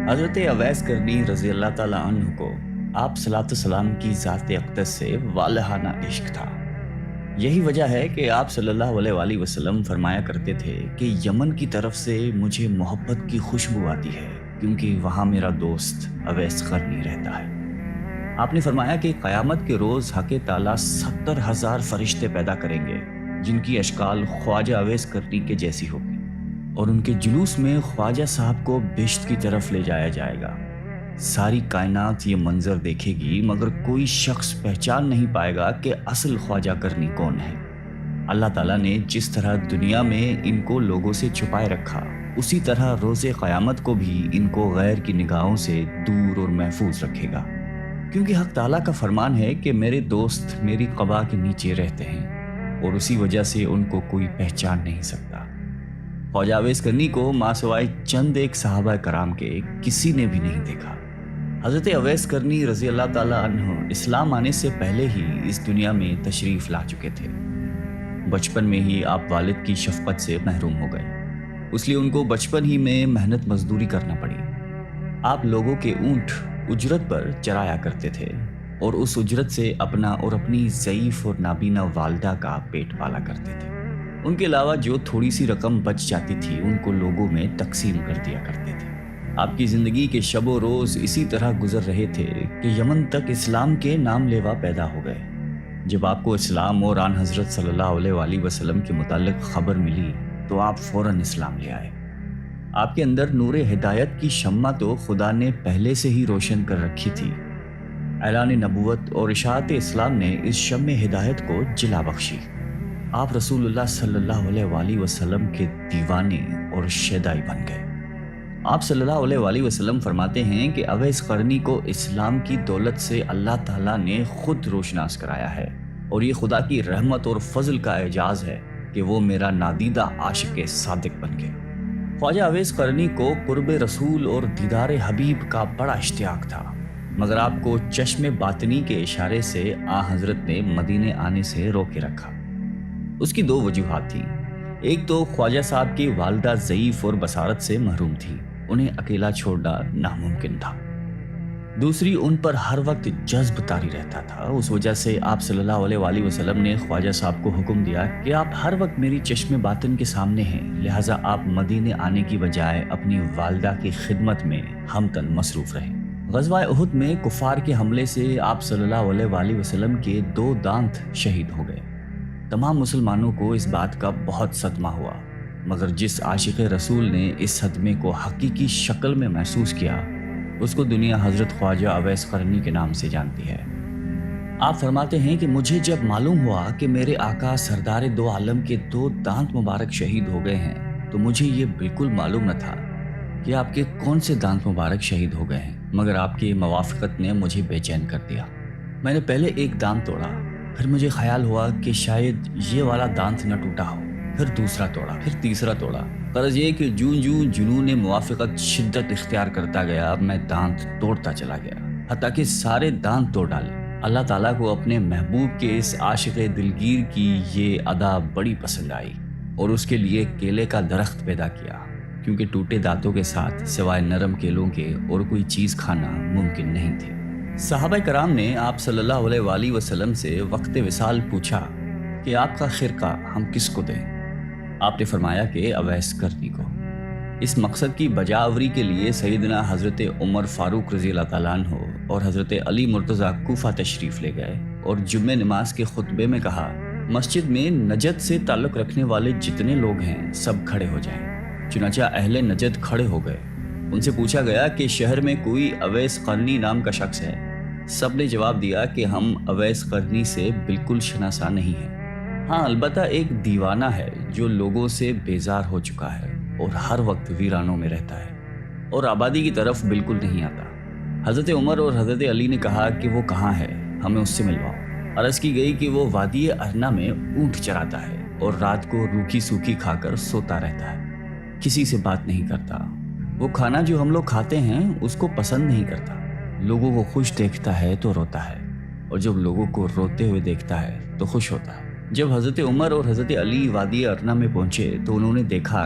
حضرت اویس کرنی رضی اللہ تعالیٰ عنہ کو آپ صلاۃ السلام کی ذات اقدس سے والہانہ عشق تھا۔ یہی وجہ ہے کہ آپ صلی اللہ علیہ وآلہ وسلم فرمایا کرتے تھے کہ یمن کی طرف سے مجھے محبت کی خوشبو آتی ہے کیونکہ وہاں میرا دوست اویس قرنی رہتا ہے۔ آپ نے فرمایا کہ قیامت کے روز حق تعالیٰ 70,000 فرشتے پیدا کریں گے جن کی اشکال خواجہ اویس کرنی کے جیسی ہوگی، اور ان کے جلوس میں خواجہ صاحب کو بہشت کی طرف لے جایا جائے گا۔ ساری کائنات یہ منظر دیکھے گی مگر کوئی شخص پہچان نہیں پائے گا کہ اصل خواجہ کرنی کون ہے۔ اللہ تعالیٰ نے جس طرح دنیا میں ان کو لوگوں سے چھپائے رکھا، اسی طرح روز قیامت کو بھی ان کو غیر کی نگاہوں سے دور اور محفوظ رکھے گا، کیونکہ حق تعالیٰ کا فرمان ہے کہ میرے دوست میری قبا کے نیچے رہتے ہیں اور اسی وجہ سے ان کو کوئی پہچان نہیں سکتا۔ خواجہ اویس کرنی کو ماں سوائے چند ایک صحابہ کرام کے کسی نے بھی نہیں دیکھا۔ حضرت اویس کرنی رضی اللہ تعالیٰ عنہ اسلام آنے سے پہلے ہی اس دنیا میں تشریف لا چکے تھے۔ بچپن میں ہی آپ والد کی شفقت سے محروم ہو گئے، اس لیے ان کو بچپن ہی میں محنت مزدوری کرنا پڑی۔ آپ لوگوں کے اونٹ اجرت پر چرایا کرتے تھے اور اس اجرت سے اپنا اور اپنی ضعیف اور نابینا والدہ کا پیٹ پالا کرتے تھے۔ ان کے علاوہ جو تھوڑی سی رقم بچ جاتی تھی ان کو لوگوں میں تقسیم کر دیا کرتے تھے۔ آپ کی زندگی کے شب و روز اسی طرح گزر رہے تھے کہ یمن تک اسلام کے نام لیوا پیدا ہو گئے۔ جب آپ کو اسلام اور آن حضرت صلی اللہ علیہ وآلہ وسلم کے متعلق خبر ملی تو آپ فوراً اسلام لے آئے۔ آپ کے اندر نور ہدایت کی شمع تو خدا نے پہلے سے ہی روشن کر رکھی تھی۔ اعلان نبوت اور اشاعت اسلام نے اس شمع ہدایت کو جلا بخشی۔ آپ رسول اللہ صلی اللہ علیہ وآلہ وسلم کے دیوانے اور شیدائی بن گئے۔ آپ صلی اللہ علیہ وآلہ وسلم فرماتے ہیں کہ اویس قرنی کو اسلام کی دولت سے اللہ تعالیٰ نے خود روشناس کرایا ہے، اور یہ خدا کی رحمت اور فضل کا اعجاز ہے کہ وہ میرا نادیدہ عاشق صادق بن گئے۔ خواجہ اویس قرنی کو قرب رسول اور دیدار حبیب کا بڑا اشتیاق تھا، مگر آپ کو چشم باطنی کے اشارے سے آن حضرت نے مدینے آنے سے روکے رکھا۔ اس کی دو وجوہات تھیں۔ ایک تو خواجہ صاحب کی والدہ ضعیف اور بصارت سے محروم تھی، انہیں اکیلا چھوڑنا ناممکن تھا۔ دوسری، ان پر ہر وقت جذب طاری رہتا تھا، اس وجہ سے آپ صلی اللہ علیہ وآلہ وسلم نے خواجہ صاحب کو حکم دیا کہ آپ ہر وقت میری چشم باطن کے سامنے ہیں، لہٰذا آپ مدینے آنے کی بجائے اپنی والدہ کی خدمت میں ہمتن مصروف رہیں۔ غزوہ احد میں کفار کے حملے سے آپ صلی اللہ علیہ وآلہ وسلم کے 2 دانت شہید ہو گئے۔ تمام مسلمانوں کو اس بات کا بہت صدمہ ہوا، مگر جس عاشق رسول نے اس صدمے کو حقیقی شکل میں محسوس کیا، اس کو دنیا حضرت خواجہ اویس قرنی کے نام سے جانتی ہے۔ آپ فرماتے ہیں کہ مجھے جب معلوم ہوا کہ میرے آقا سردار دو عالم کے 2 دانت مبارک شہید ہو گئے ہیں تو مجھے یہ بالکل معلوم نہ تھا کہ آپ کے کون سے دانت مبارک شہید ہو گئے ہیں، مگر آپ کی موافقت نے مجھے بے چین کر دیا۔ میں نے پہلے ایک دانت توڑا، پھر مجھے خیال ہوا کہ شاید یہ والا دانت نہ ٹوٹا ہو، پھر دوسرا توڑا، پھر تیسرا توڑا۔ غرض یہ کہ جوں جوں جنون موافقت شدت اختیار کرتا گیا، میں دانت توڑتا چلا گیا، حتیٰ کہ سارے دانت توڑ ڈالے۔ اللہ تعالیٰ کو اپنے محبوب کے اس عاشق دلگیر کی یہ ادا بڑی پسند آئی اور اس کے لیے کیلے کا درخت پیدا کیا، کیونکہ ٹوٹے دانتوں کے ساتھ سوائے نرم کیلوں کے اور کوئی چیز کھانا ممکن نہیں تھی۔ صحابہ کرام نے آپ صلی اللہ علیہ وآلہ وسلم سے وقت وصال پوچھا کہ آپ کا خرقہ ہم کس کو دیں؟ آپ نے فرمایا کہ اویس قرنی کو۔ اس مقصد کی بجاوری کے لیے سیدنا حضرت عمر فاروق رضی اللہ تعالیٰ عنہ اور حضرت علی مرتضیٰ کوفہ تشریف لے گئے اور جمعہ نماز کے خطبے میں کہا، مسجد میں نجد سے تعلق رکھنے والے جتنے لوگ ہیں سب کھڑے ہو جائیں۔ چنانچہ اہل نجد کھڑے ہو گئے۔ ان سے پوچھا گیا کہ شہر میں کوئی اویس قرنی نام کا شخص ہے؟ سب نے جواب دیا کہ ہم اویس قرنی سے بالکل شناسا نہیں ہیں۔ ہاں، البتہ ایک دیوانہ ہے جو لوگوں سے بیزار ہو چکا ہے اور ہر وقت ویرانوں میں رہتا ہے اور آبادی کی طرف بالکل نہیں آتا۔ حضرت عمر اور حضرت علی نے کہا کہ وہ کہاں ہے، ہمیں اس سے ملواؤ۔ عرض کی گئی کہ وہ وادی ارنا میں اونٹ چراتا ہے اور رات کو روکھی سوکھی کھا کر سوتا رہتا ہے، کسی سے بات نہیں کرتا۔ وہ کھانا جو ہم لوگ کھاتے ہیں اس کو پسند نہیں کرتا، لوگوں کو خوش دیکھتا ہے تو روتا ہے، اور جب لوگوں کو روتے ہوئے دیکھتا ہے تو خوش ہوتا ہے۔ جب حضرت عمر اور حضرت علی وادی ارنا میں پہنچے تو انہوں نے دیکھا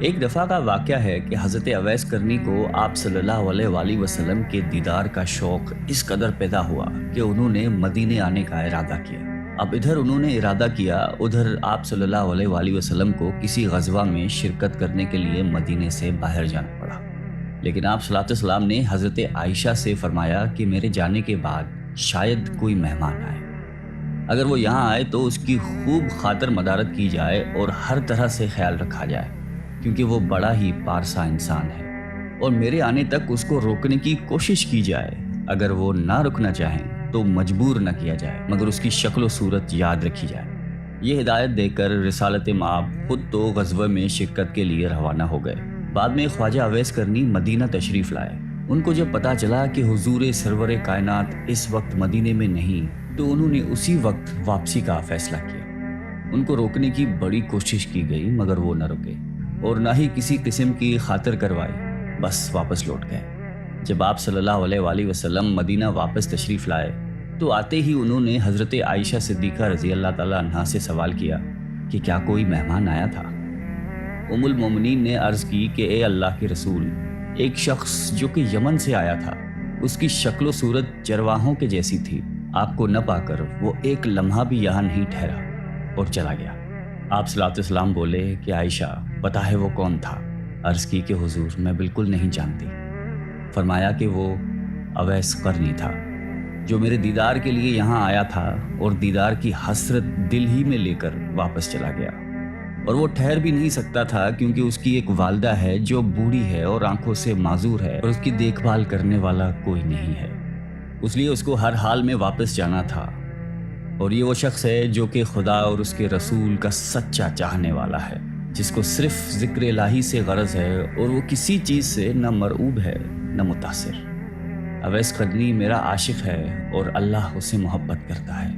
ایک دفعہ کا واقعہ ہے کہ حضرت اویس کرنی کو آپ صلی اللہ علیہ وآلہ وسلم کے دیدار کا شوق اس قدر پیدا ہوا کہ انہوں نے مدینے آنے کا ارادہ کیا۔ اب ادھر انہوں نے ارادہ کیا، ادھر آپ صلی اللہ علیہ وآلہ وسلم کو کسی غزوہ میں شرکت کرنے کے لیے مدینے سے باہر جانا پڑا۔ لیکن آپ صلی اللہ علیہ وسلم نے حضرت عائشہ سے فرمایا کہ میرے جانے کے بعد شاید کوئی مہمان آئے، اگر وہ یہاں آئے تو اس کی خوب خاطر مدارت کی جائے اور ہر طرح سے خیال رکھا جائے، کیونکہ وہ بڑا ہی پارسا انسان ہے، اور میرے آنے تک اس کو روکنے کی کوشش کی جائے۔ اگر وہ نہ رکنا چاہیں تو مجبور نہ کیا جائے، مگر اس کی شکل و صورت یاد رکھی جائے۔ یہ ہدایت دے کر رسالت مآب خود تو غزوہ میں شرکت کے لیے روانہ ہو گئے۔ بعد میں خواجہ اویس کرنی مدینہ تشریف لائے۔ ان کو جب پتا چلا کہ حضور سرور کائنات اس وقت مدینے میں نہیں، تو انہوں نے اسی وقت واپسی کا فیصلہ کیا۔ ان کو روکنے کی بڑی کوشش کی گئی، مگر وہ نہ رکے اور نہ ہی کسی قسم کی خاطر کروائی، بس واپس لوٹ گئے۔ جب آپ صلی اللہ علیہ وآلہ وسلم مدینہ واپس تشریف لائے تو آتے ہی انہوں نے حضرت عائشہ صدیقہ رضی اللہ تعالیٰ عنہا سے سوال کیا کہ کیا کوئی مہمان آیا تھا؟ ام المومنین نے عرض کی کہ اے اللہ کے رسول، ایک شخص جو کہ یمن سے آیا تھا، اس کی شکل و صورت چرواہوں کے جیسی تھی، آپ کو نہ پا کر وہ ایک لمحہ بھی یہاں نہیں ٹھہرا اور چلا گیا۔ آپ صلی اللہ علیہ وسلم بولے کہ عائشہ پتہ ہے وہ کون تھا؟ عرض کی کہ حضور میں بالکل نہیں جانتی۔ فرمایا کہ وہ اویس قرنی تھا، جو میرے دیدار کے لیے یہاں آیا تھا اور دیدار کی حسرت دل ہی میں لے کر واپس چلا گیا، اور وہ ٹھہر بھی نہیں سکتا تھا کیونکہ اس کی ایک والدہ ہے جو بوڑھی ہے اور آنکھوں سے معذور ہے، اور اس کی دیکھ بھال کرنے والا کوئی نہیں ہے، اس لیے اس کو ہر حال میں واپس جانا تھا۔ اور یہ وہ شخص ہے جو کہ خدا اور اس کے رسول کا سچا چاہنے والا ہے، جس کو صرف ذکر الہی سے غرض ہے اور وہ کسی چیز سے نہ مرعوب ہے نہ متاثر۔ اویس قرنی میرا عاشق ہے اور اللہ اسے محبت کرتا ہے۔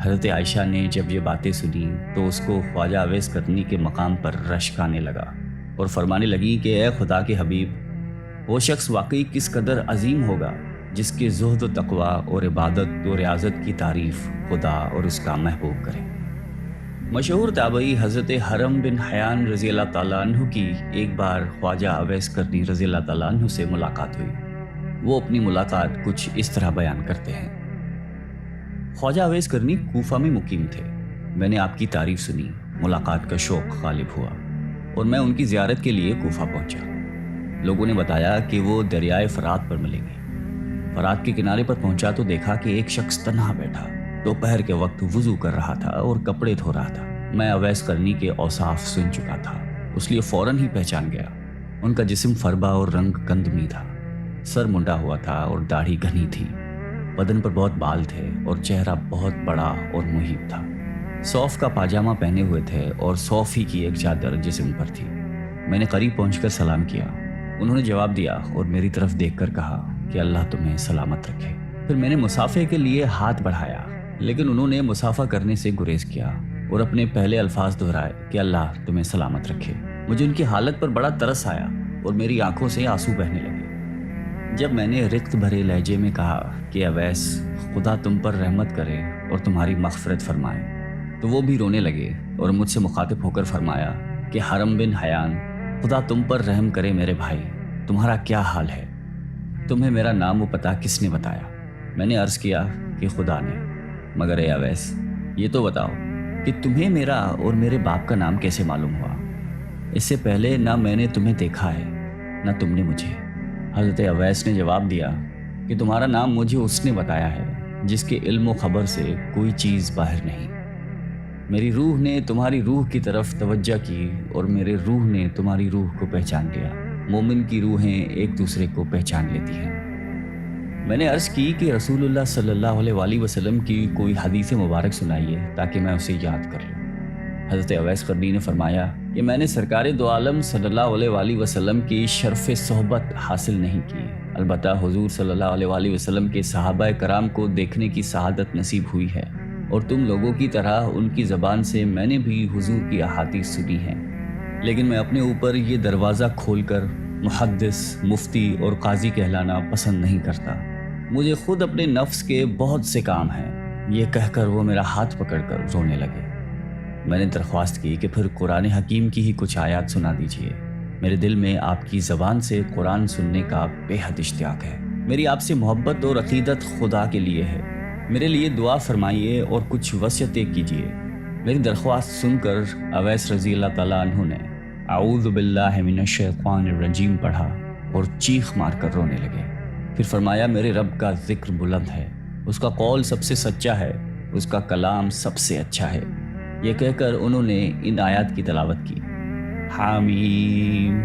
حضرت عائشہ نے جب یہ باتیں سنی تو اس کو خواجہ اویس قرنی کے مقام پر رشک آنے لگا اور فرمانے لگی کہ اے خدا کے حبیب، وہ شخص واقعی کس قدر عظیم ہوگا جس کے زہد و تقوی اور عبادت و ریاضت کی تعریف خدا اور اس کا محبوب کرے۔ مشہور تابعی حضرت حرم بن حیان رضی اللہ تعالیٰ عنہ کی ایک بار خواجہ اویس قرنی رضی اللہ تعالیٰ عنہ سے ملاقات ہوئی۔ وہ اپنی ملاقات کچھ اس طرح بیان کرتے ہیں۔ خواجہ اویس کرنی کوفہ میں مقیم تھے۔ میں نے آپ کی تعریف سنی، ملاقات کا شوق غالب ہوا اور میں ان کی زیارت کے لیے کوفہ پہنچا۔ لوگوں نے بتایا کہ وہ دریائے فرات پر ملیں گے۔ فرات کے کنارے پر پہنچا تو دیکھا کہ ایک شخص تنہا بیٹھا دوپہر کے وقت وضو کر رہا تھا اور کپڑے دھو رہا تھا۔ میں اویس کرنی کے اوصاف سن چکا تھا، اس لیے فوراً ہی پہچان گیا۔ ان کا جسم فربا اور رنگ گندمی تھا، سر منڈا ہوا تھا اور داڑھی گھنی تھی، بدن پر بہت بال تھے اور چہرہ بہت بڑا اور محیب تھا۔ صوف کا پاجامہ پہنے ہوئے تھے اور صوف ہی کی ایک چادر جسم پر تھی۔ میں نے قریب پہنچ کر سلام کیا۔ انہوں نے جواب دیا اور میری طرف دیکھ کر کہا کہ اللہ تمہیں سلامت رکھے۔ پھر میں نے مصافحے کے لیے ہاتھ بڑھایا، لیکن انہوں نے مصافحہ کرنے سے گریز کیا اور اپنے پہلے الفاظ دہرائے کہ اللہ تمہیں سلامت رکھے۔ مجھے ان کی حالت پر بڑا ترس آیا اور میری آنکھوں سے آنسو بہنے لگے۔ جب میں نے رقت بھرے لہجے میں کہا کہ اویس، خدا تم پر رحمت کرے اور تمہاری مغفرت فرمائے، تو وہ بھی رونے لگے اور مجھ سے مخاطب ہو کر فرمایا کہ حرم بن حیان، خدا تم پر رحم کرے میرے بھائی، تمہارا کیا حال ہے؟ تمہیں میرا نام و پتہ کس نے بتایا؟ میں نے عرض کیا کہ خدا نے۔ مگر اے اویس، یہ تو بتاؤ کہ تمہیں میرا اور میرے باپ کا نام کیسے معلوم ہوا؟ اس سے پہلے نہ میں نے تمہیں دیکھا ہے نہ تم نے مجھے۔ حضرت اویس نے جواب دیا کہ تمہارا نام مجھے اس نے بتایا ہے جس کے علم و خبر سے کوئی چیز باہر نہیں۔ میری روح نے تمہاری روح کی طرف توجہ کی اور میرے روح نے تمہاری روح کو پہچان لیا۔ مومن کی روحیں ایک دوسرے کو پہچان لیتی ہیں۔ میں نے عرض کی کہ رسول اللہ صلی اللہ علیہ وآلہ وسلم کی کوئی حدیث مبارک سنائیے تاکہ میں اسے یاد کر لوں۔ حضرت اویس قرنی نے فرمایا کہ میں نے سرکار دو عالم صلی اللہ علیہ وآلہ وسلم کی شرف صحبت حاصل نہیں کی، البتہ حضور صلی اللہ علیہ وآلہ وسلم کے صحابہ کرام کو دیکھنے کی سعادت نصیب ہوئی ہے، اور تم لوگوں کی طرح ان کی زبان سے میں نے بھی حضور کی احادیث سنی ہیں، لیکن میں اپنے اوپر یہ دروازہ کھول کر محدث، مفتی اور قاضی کہلانا پسند نہیں کرتا۔ مجھے خود اپنے نفس کے بہت سے کام ہیں۔ یہ کہہ کر وہ میرا ہاتھ پکڑ کر رونے لگے۔ میں نے درخواست کی کہ پھر قرآن حکیم کی ہی کچھ آیات سنا دیجیے۔ میرے دل میں آپ کی زبان سے قرآن سننے کا بے حد اشتیاق ہے۔ میری آپ سے محبت اور عقیدت خدا کے لیے ہے۔ میرے لیے دعا فرمائیے اور کچھ وصیتیں کیجیے۔ میری درخواست سن کر اویس رضی اللہ تعالیٰ عنہ نے اعوذ باللہ من الشیطان الرجیم پڑھا اور چیخ مار کر رونے لگے۔ پھر فرمایا میرے رب کا ذکر بلند ہے، اس کا قول سب سے سچا ہے، اس کا کلام سب سے اچھا ہے۔ یہ کہہ کر انہوں نے ان آیات کی تلاوت کی۔ حامیم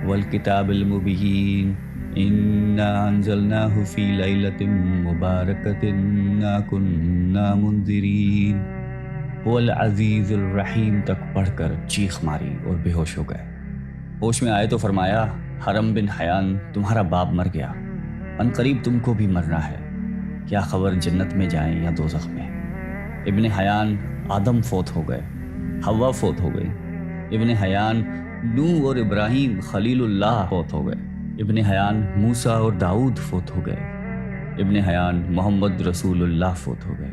والکتاب المبین انا انزلناہ فی لیلۃ مبارکۃ انا کنا منذرین هو العزیز الرحیم تک پڑھ کر چیخ ماری اور بے ہوش ہو گئے۔ ہوش میں آئے تو فرمایا حرم بن حیان تمہارا باپ مر گیا، ان قریب تم کو بھی مرنا ہے، کیا خبر جنت میں جائیں یا دوزخ میں۔ ابن حیان آدم فوت ہو گئے، حوا فوت ہو گئی۔ ابن حیان نوح اور ابراہیم خلیل اللہ فوت ہو گئے۔ ابن حیان موسیٰ اور داؤد فوت ہو گئے۔ ابن حیان محمد رسول اللہ فوت ہو گئے۔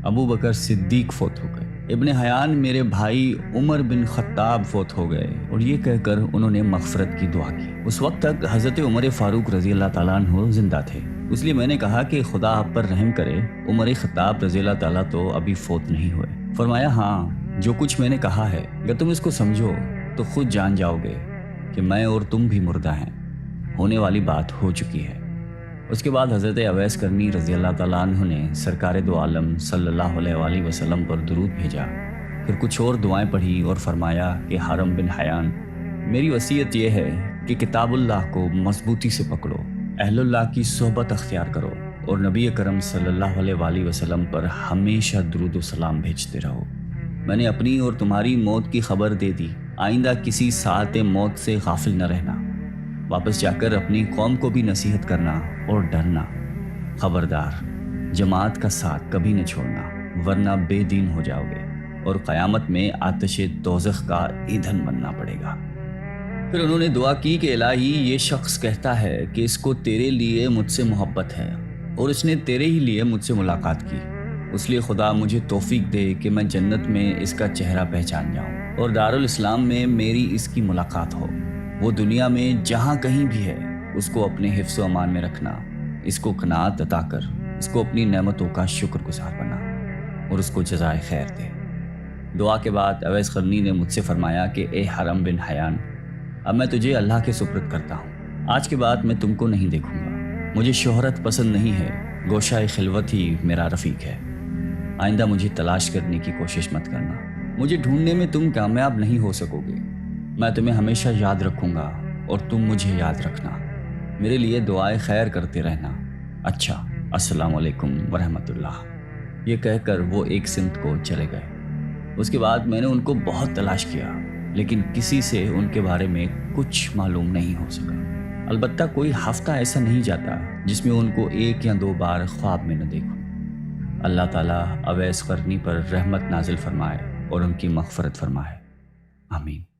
ابو بکر صدیق فوت ہو گئے۔ ابن حیان میرے بھائی عمر بن خطاب فوت ہو گئے۔ اور یہ کہہ کر انہوں نے مغفرت کی دعا کی۔ اس وقت تک حضرت عمر فاروق رضی اللہ تعالیٰ عنہ زندہ تھے، اس لیے میں نے کہا کہ خدا آپ پر رحم کرے، عمر خطاب رضی اللہ تعالیٰ تو ابھی فوت نہیں ہوئے۔ فرمایا ہاں، جو کچھ میں نے کہا ہے اگر تم اس کو سمجھو تو خود جان جاؤ گے کہ میں اور تم بھی مردہ ہیں، ہونے والی بات ہو چکی ہے۔ اس کے بعد حضرت اویس کرنی رضی اللہ تعالیٰ عنہ نے سرکار دو عالم صلی اللہ علیہ وآلہ وسلم پر درود بھیجا، پھر کچھ اور دعائیں پڑھی اور فرمایا کہ حرم بن حیان، میری وصیت یہ ہے کہ کتاب اللہ کو مضبوطی سے پکڑو، اہل اللہ کی صحبت اختیار کرو اور نبی کرم صلی اللہ علیہ وآلہ وسلم پر ہمیشہ درود و سلام بھیجتے رہو۔ میں نے اپنی اور تمہاری موت کی خبر دے دی، آئندہ کسی ساعت موت سے غافل نہ رہنا، واپس جا کر اپنی قوم کو بھی نصیحت کرنا اور ڈرنا۔ خبردار، جماعت کا ساتھ کبھی نہ چھوڑنا ورنہ بے دین ہو جاؤ گے اور قیامت میں آتش دوزخ کا ایندھن بننا پڑے گا۔ پھر انہوں نے دعا کی کہ الہی، یہ شخص کہتا ہے کہ اس کو تیرے لیے مجھ سے محبت ہے اور اس نے تیرے ہی لیے مجھ سے ملاقات کی، اس لیے خدا مجھے توفیق دے کہ میں جنت میں اس کا چہرہ پہچان جاؤں اور دارالاسلام میں میری اس کی ملاقات ہو۔ وہ دنیا میں جہاں کہیں بھی ہے اس کو اپنے حفظ و امان میں رکھنا، اس کو قناعت عطا کر اس کو اپنی نعمتوں کا شکر گزار بنا اور اس کو جزائے خیر دے۔ دعا کے بعد اویس قرنی نے مجھ سے فرمایا کہ اے حرم بن حیان، اب میں تجھے اللہ کے سپرد کرتا ہوں، آج کے بعد میں تم کو نہیں دیکھوں گا، مجھے شہرت پسند نہیں ہے، گوشہ خلوت ہی میرا رفیق ہے، آئندہ مجھے تلاش کرنے کی کوشش مت کرنا، مجھے ڈھونڈنے میں تم کامیاب نہیں ہو سکو گے، میں تمہیں ہمیشہ یاد رکھوں گا اور تم مجھے یاد رکھنا، میرے لیے دعائے خیر کرتے رہنا۔ اچھا، السلام علیکم ورحمۃ اللہ۔ یہ کہہ کر وہ ایک سمت کو چلے گئے۔ اس کے بعد میں نے ان کو بہت تلاش کیا لیکن کسی سے ان کے بارے میں کچھ معلوم نہیں ہو سکا، البتہ کوئی ہفتہ ایسا نہیں جاتا جس میں ان کو ایک یا دو بار خواب میں نہ دیکھوں۔ اللہ تعالیٰ اویس قرنی پر رحمت نازل فرمائے اور ان کی مغفرت فرمائے، آمین۔